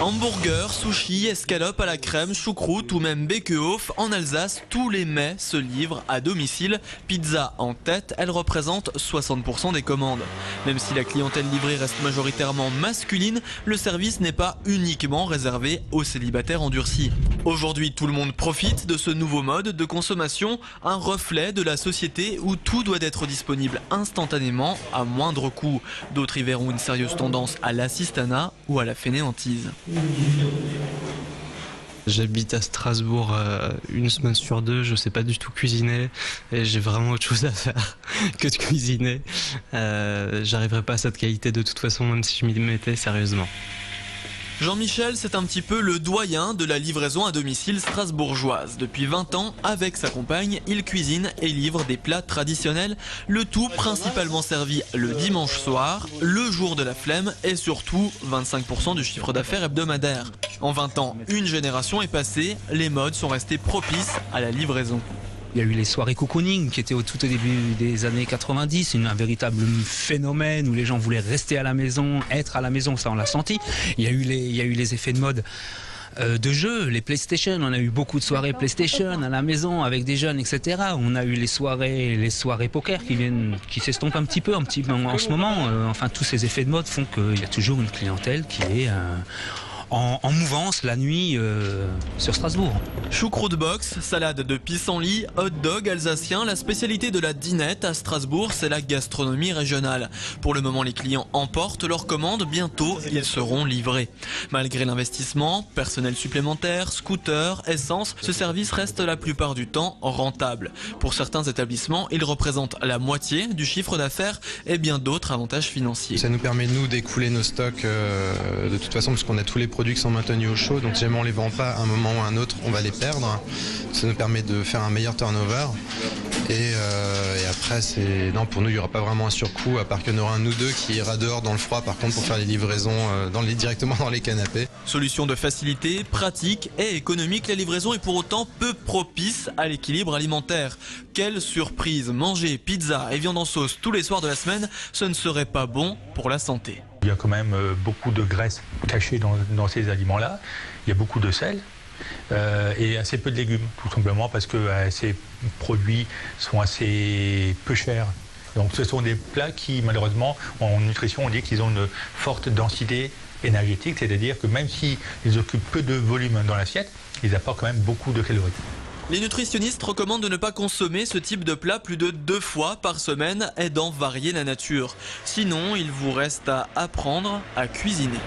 Hamburger, sushi, escalope à la crème, choucroute ou même Bekehof, en Alsace, tous les mets se livrent à domicile. Pizza en tête, elle représente 60% des commandes. Même si la clientèle livrée reste majoritairement masculine, le service n'est pas uniquement réservé aux célibataires endurcis. Aujourd'hui, tout le monde profite de ce nouveau mode de consommation, un reflet de la société où tout doit être disponible instantanément à moindre coût. D'autres y verront une sérieuse tendance à l'assistanat ou à la fainéantise. J'habite à Strasbourg une semaine sur deux, je sais pas du tout cuisiner et j'ai vraiment autre chose à faire que de cuisiner. J'arriverai pas à cette qualité de toute façon, même si je m'y mettais sérieusement. Jean-Michel, c'est un petit peu le doyen de la livraison à domicile strasbourgeoise. Depuis 20 ans, avec sa compagne, il cuisine et livre des plats traditionnels, le tout principalement servi le dimanche soir, le jour de la flemme et surtout 25% du chiffre d'affaires hebdomadaire. En 20 ans, une génération est passée, les modes sont restés propices à la livraison. Il y a eu les soirées cocooning qui étaient tout au début des années 90, un véritable phénomène où les gens voulaient rester à la maison, être à la maison, ça on l'a senti. Il y a eu les effets de mode de jeux, les PlayStation, on a eu beaucoup de soirées PlayStation à la maison avec des jeunes, etc. On a eu les soirées poker qui s'estompent un petit peu en ce moment. Enfin, tous ces effets de mode font qu'il y a toujours une clientèle qui est en mouvance la nuit sur Strasbourg. Choucroute box, salade de pissenlit, hot dog alsacien, la spécialité de la dinette à Strasbourg, c'est la gastronomie régionale. Pour le moment, les clients emportent leurs commandes, bientôt ils seront livrés. Malgré l'investissement, personnel supplémentaire, scooter, essence, ce service reste la plupart du temps rentable. Pour certains établissements, il représente la moitié du chiffre d'affaires et bien d'autres avantages financiers. Ça nous permet nous d'écouler nos stocks de toute façon parce qu'on a tous les produits qui sont maintenus au chaud, donc si jamais on les vend pas à un moment ou à un autre, on va les perdre. Ça nous permet de faire un meilleur turnover et après pour nous il n'y aura pas vraiment un surcoût à part qu'il y en aura un ou deux qui ira dehors dans le froid par contre pour faire les livraisons directement dans les canapés. Solution de facilité, pratique et économique, la livraison est pour autant peu propice à l'équilibre alimentaire. Quelle surprise, manger pizza et viande en sauce tous les soirs de la semaine, ce ne serait pas bon pour la santé. Il y a quand même beaucoup de graisse cachée dans ces aliments-là. Il y a beaucoup de sel et assez peu de légumes, tout simplement parce que ces produits sont assez peu chers. Donc ce sont des plats qui, malheureusement, en nutrition, on dit qu'ils ont une forte densité énergétique, c'est-à-dire que même s'ils occupent peu de volume dans l'assiette, ils apportent quand même beaucoup de calories. Les nutritionnistes recommandent de ne pas consommer ce type de plat plus de 2 fois par semaine et d'en varier la nature. Sinon, il vous reste à apprendre à cuisiner.